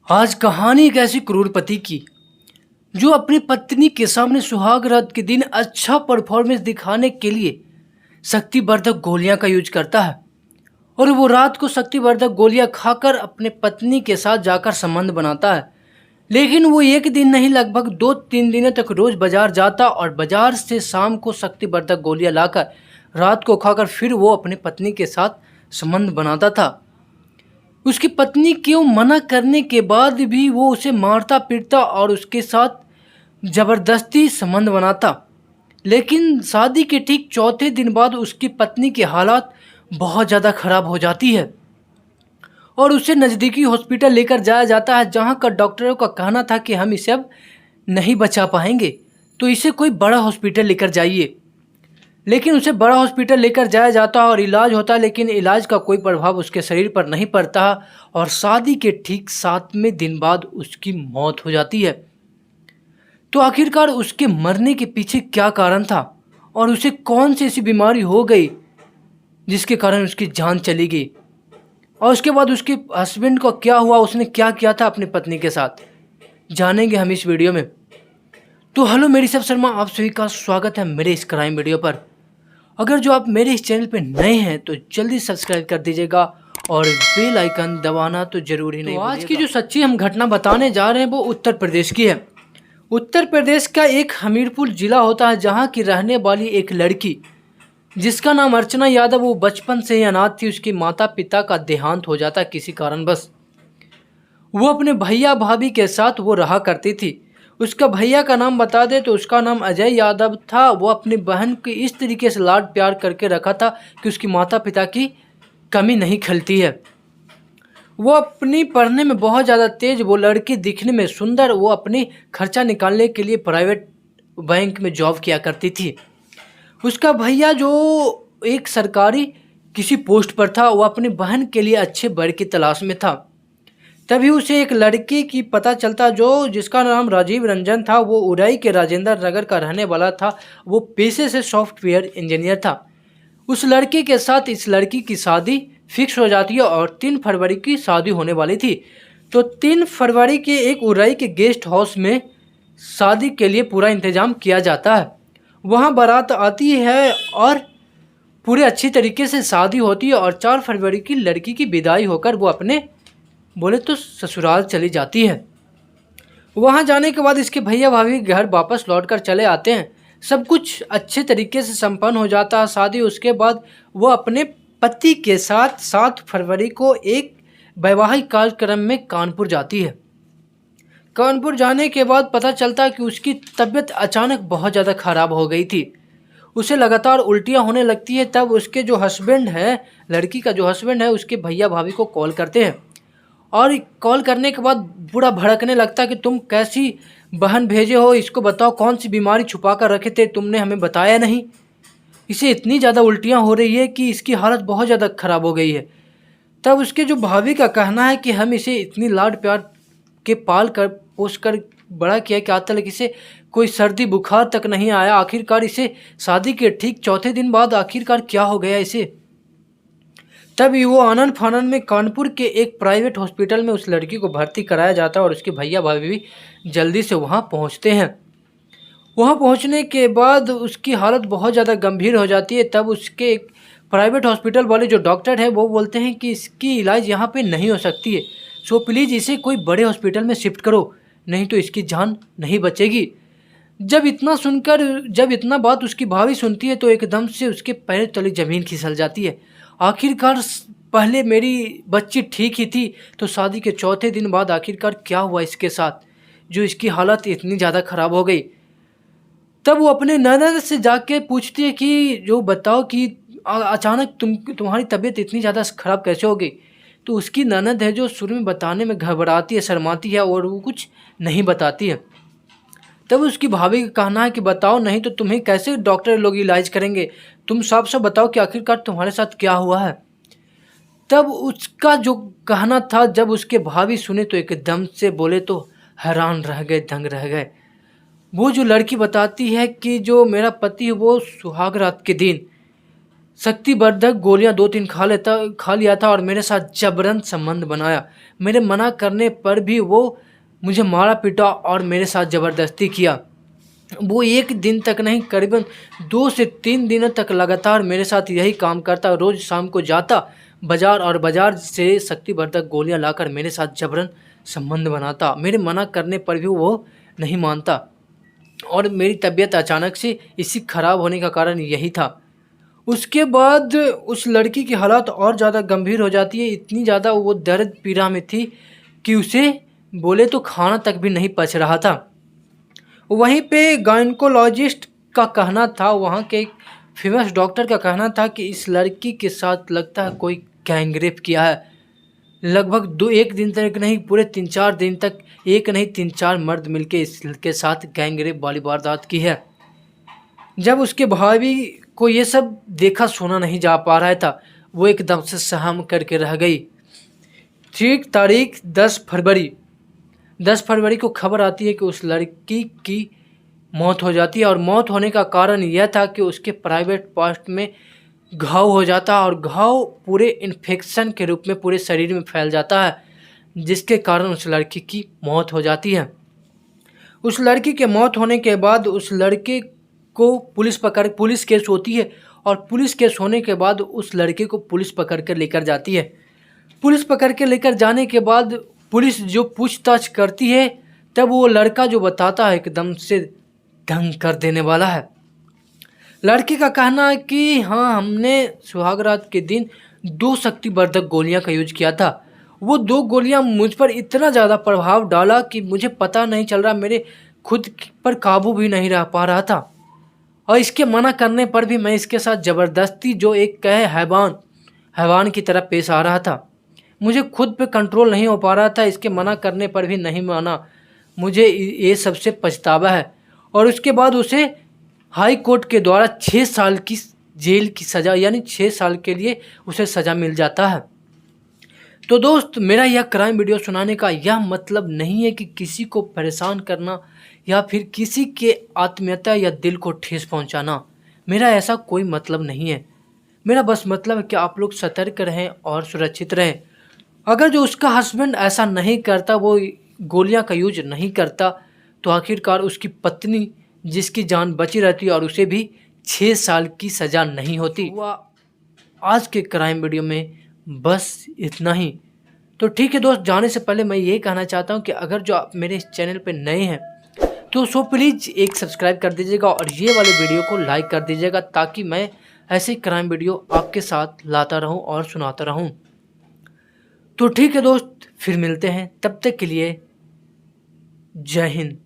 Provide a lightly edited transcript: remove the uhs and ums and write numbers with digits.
आज कहानी एक ऐसी क्रूरपति की जो अपनी पत्नी के सामने सुहाग रात के दिन अच्छा परफॉर्मेंस दिखाने के लिए शक्तिवर्धक गोलियां का यूज करता है और वो रात को शक्तिवर्धक गोलियां खाकर अपने पत्नी के साथ जाकर संबंध बनाता है। लेकिन वो एक दिन नहीं, लगभग 2-3 दिनों तक रोज बाजार जाता और बाजार से शाम को शक्तिवर्धक गोलियां लाकर रात को खाकर फिर वो अपनी पत्नी के साथ संबंध बनाता था। उसकी पत्नी क्यों मना करने के बाद भी वो उसे मारता पीटता और उसके साथ जबरदस्ती संबंध बनाता। लेकिन शादी के ठीक चौथे दिन बाद उसकी पत्नी की हालत बहुत ज़्यादा खराब हो जाती है और उसे नज़दीकी हॉस्पिटल लेकर जाया जाता है, जहां का डॉक्टरों का कहना था कि हम इसे अब नहीं बचा पाएंगे, तो इसे कोई बड़ा हॉस्पिटल लेकर जाइए। लेकिन उसे बड़ा हॉस्पिटल लेकर जाया जाता है और इलाज होता है, लेकिन इलाज का कोई प्रभाव उसके शरीर पर नहीं पड़ता और शादी के ठीक 7वें दिन बाद उसकी मौत हो जाती है। तो आखिरकार उसके मरने के पीछे क्या कारण था और उसे कौन सी ऐसी बीमारी हो गई जिसके कारण उसकी जान चली गई, और उसके बाद उसके हस्बैंड को क्या हुआ, उसने क्या किया था अपनी पत्नी के साथ, जानेंगे हम इस वीडियो में। तो हेलो, मेरी सब शर्मा, आप सभी का स्वागत है मेरे इस क्राइम वीडियो पर। अगर जो आप मेरे इस चैनल पे नए हैं तो जल्दी सब्सक्राइब कर दीजिएगा और बेल आइकन दबाना तो जरूर ही नहीं। तो आज की जो सच्ची हम घटना बताने जा रहे हैं वो उत्तर प्रदेश की है। उत्तर प्रदेश का एक हमीरपुर जिला होता है, जहां की रहने वाली एक लड़की जिसका नाम अर्चना यादव, वो बचपन से ही अनाथ थी। उसके माता पिता का देहांत हो जाता किसी कारणवश। वो अपने भैया भाभी के साथ वो रहा करती थी। उसका भैया का नाम बता दे तो उसका नाम अजय यादव था। वो अपनी बहन की इस तरीके से लाड प्यार करके रखा था कि उसकी माता पिता की कमी नहीं खलती है। वो अपनी पढ़ने में बहुत ज़्यादा तेज, वो लड़की दिखने में सुंदर, वो अपनी खर्चा निकालने के लिए प्राइवेट बैंक में जॉब किया करती थी। उसका भैया जो एक सरकारी किसी पोस्ट पर था, वो अपनी बहन के लिए अच्छे बर की तलाश में था। तभी उसे एक लड़की की पता चलता जो जिसका नाम राजीव रंजन था। वो उरई के राजेंद्र नगर का रहने वाला था। वो पेशे से सॉफ्टवेयर इंजीनियर था। उस लड़के के साथ इस लड़की की शादी फिक्स हो जाती है और 3 फरवरी की शादी होने वाली थी। तो 3 फरवरी के एक उरई के गेस्ट हाउस में शादी के लिए पूरा इंतजाम किया जाता है। वहाँ बारात आती है और पूरे अच्छी तरीके से शादी होती है और 4 फरवरी की लड़की की विदाई होकर वो अपने बोले तो ससुराल चली जाती है। वहाँ जाने के बाद इसके भैया भाभी घर वापस लौटकर चले आते हैं। सब कुछ अच्छे तरीके से संपन्न हो जाता है शादी। उसके बाद वो अपने पति के साथ 7 फरवरी को एक वैवाहिक कार्यक्रम में कानपुर जाती है। कानपुर जाने के बाद पता चलता है कि उसकी तबीयत अचानक बहुत ज़्यादा खराब हो गई थी। उसे लगातार उल्टियाँ होने लगती है। तब उसके जो हस्बैंड है, लड़की का जो हस्बैंड है, उसके भैया भाभी को कॉल करते हैं और कॉल करने के बाद पूरा भड़कने लगता है कि तुम कैसी बहन भेजे हो, इसको बताओ कौन सी बीमारी छुपा कर रखे थे, तुमने हमें बताया नहीं। इसे इतनी ज़्यादा उल्टियाँ हो रही है कि इसकी हालत बहुत ज़्यादा ख़राब हो गई है। तब उसके जो भाभी का कहना है कि हम इसे इतनी लाड प्यार के पाल कर पोस कर बड़ा किया कि आज तक इसे कोई सर्दी बुखार तक नहीं आया। आखिरकार इसे शादी के ठीक चौथे दिन बाद आखिरकार क्या हो गया इसे। तभी वो आनन फानन में कानपुर के एक प्राइवेट हॉस्पिटल में उस लड़की को भर्ती कराया जाता है और उसके भैया भाभी भी जल्दी से वहाँ पहुँचते हैं। वहाँ पहुँचने के बाद उसकी हालत बहुत ज़्यादा गंभीर हो जाती है। तब उसके एक प्राइवेट हॉस्पिटल वाले जो डॉक्टर हैं वो बोलते हैं कि इसकी इलाज यहाँ पे नहीं हो सकती है, सो प्लीज़ इसे कोई बड़े हॉस्पिटल में शिफ्ट करो, नहीं तो इसकी जान नहीं बचेगी। जब इतना बात उसकी भाभी सुनती है तो एकदम से उसके पैर तले ज़मीन खिसक जाती है। आखिरकार पहले मेरी बच्ची ठीक ही थी, तो शादी के चौथे दिन बाद आखिरकार क्या हुआ इसके साथ जो इसकी हालत इतनी ज़्यादा ख़राब हो गई। तब वो अपने ननद से जाके पूछती है कि जो बताओ कि अचानक तुम्हारी तबीयत इतनी ज़्यादा ख़राब कैसे हो गई। तो उसकी ननद है जो शुरू में बताने में घबराती है, शर्माती है और वो कुछ नहीं बताती है। तब उसकी भाभी का कहना है कि बताओ, नहीं तो तुम्हें कैसे डॉक्टर लोग इलाज करेंगे, तुम साफ साफ बताओ कि आखिरकार तुम्हारे साथ क्या हुआ है। तब उसका जो कहना था, जब उसके भाभी सुने तो एकदम से बोले तो हैरान रह गए, दंग रह गए। वो जो लड़की बताती है कि जो मेरा पति है वो सुहाग रात के दिन शक्तिवर्धक गोलियां 2-3 खा लिया था और मेरे साथ जबरन संबंध बनाया। मेरे मना करने पर भी वो मुझे मारा पीटा और मेरे साथ ज़बरदस्ती किया। वो 1 दिन तक नहीं, करीबन 2 से 3 दिनों तक लगातार मेरे साथ यही काम करता। रोज़ शाम को जाता बाज़ार और बाज़ार से शक्तिवर्धक गोलियां लाकर मेरे साथ जबरन संबंध बनाता। मेरे मना करने पर भी वो नहीं मानता और मेरी तबीयत अचानक से इसी खराब होने का कारण यही था। उसके बाद उस लड़की की हालत और ज़्यादा गंभीर हो जाती है। इतनी ज़्यादा वो दर्द पीड़ा में थी कि उसे बोले तो खाना तक भी नहीं पच रहा था। वहीं पे गायनकोलॉजिस्ट का कहना था, वहाँ के एक फेमस डॉक्टर का कहना था कि इस लड़की के साथ लगता है कोई गैंगरेप किया है। लगभग 1 दिन तक नहीं, पूरे 3-4 दिन तक एक नहीं 3-4 मर्द मिलके इसके साथ गैंगरेप वाली वारदात की है। जब उसके भाभी को ये सब देखा सुना नहीं जा पा रहा था, वो एकदम से सहम करके रह गई। ठीक तारीख 10 फरवरी को खबर आती है कि उस लड़की की मौत हो जाती है और मौत होने का कारण यह था कि उसके प्राइवेट पार्ट में घाव हो जाता और घाव पूरे इन्फेक्शन के रूप में पूरे शरीर में फैल जाता है, जिसके कारण उस लड़की की मौत हो जाती है। उस लड़की के मौत होने के बाद उस लड़के को पुलिस केस होती है और पुलिस केस होने के बाद उस लड़के को पुलिस पकड़ कर लेकर जाती है। पुलिस पकड़ के लेकर जाने के बाद पुलिस जो पूछताछ करती है, तब वो लड़का जो बताता है एकदम से दंग कर देने वाला है। लड़के का कहना है कि हाँ, हमने सुहाग रात के दिन 2 शक्तिवर्धक गोलियां का यूज किया था। वो 2 गोलियां मुझ पर इतना ज़्यादा प्रभाव डाला कि मुझे पता नहीं चल रहा, मेरे खुद पर काबू भी नहीं रह पा रहा था। और इसके मना करने पर भी मैं इसके साथ ज़बरदस्ती, जो एक कहे हैवान की तरह पेश आ रहा था। मुझे खुद पे कंट्रोल नहीं हो पा रहा था। इसके मना करने पर भी नहीं माना। मुझे ये सबसे पछतावा है। और उसके बाद उसे हाई कोर्ट के द्वारा 6 साल की जेल की सज़ा, यानी 6 साल के लिए उसे सज़ा मिल जाता है। तो दोस्त, मेरा यह क्राइम वीडियो सुनाने का यह मतलब नहीं है कि किसी को परेशान करना या फिर किसी के आत्मीयता या दिल को ठेस पहुंचाना। मेरा ऐसा कोई मतलब नहीं है। मेरा बस मतलब है कि आप लोग सतर्क रहें और सुरक्षित रहें। अगर जो उसका हस्बैंड ऐसा नहीं करता, वो गोलियां का यूज नहीं करता, तो आखिरकार उसकी पत्नी जिसकी जान बची रहती और उसे भी 6 साल की सज़ा नहीं होती। वह आज के क्राइम वीडियो में बस इतना ही। तो ठीक है दोस्त, जाने से पहले मैं ये कहना चाहता हूँ कि अगर जो आप मेरे इस चैनल पे नए हैं तो प्लीज़ एक सब्सक्राइब कर दीजिएगा और ये वाले वीडियो को लाइक कर दीजिएगा, ताकि मैं ऐसे क्राइम वीडियो आपके साथ लाता रहूँ और सुनाता रहूँ। तो ठीक है दोस्त, फिर मिलते हैं, तब तक के लिए जय हिंद।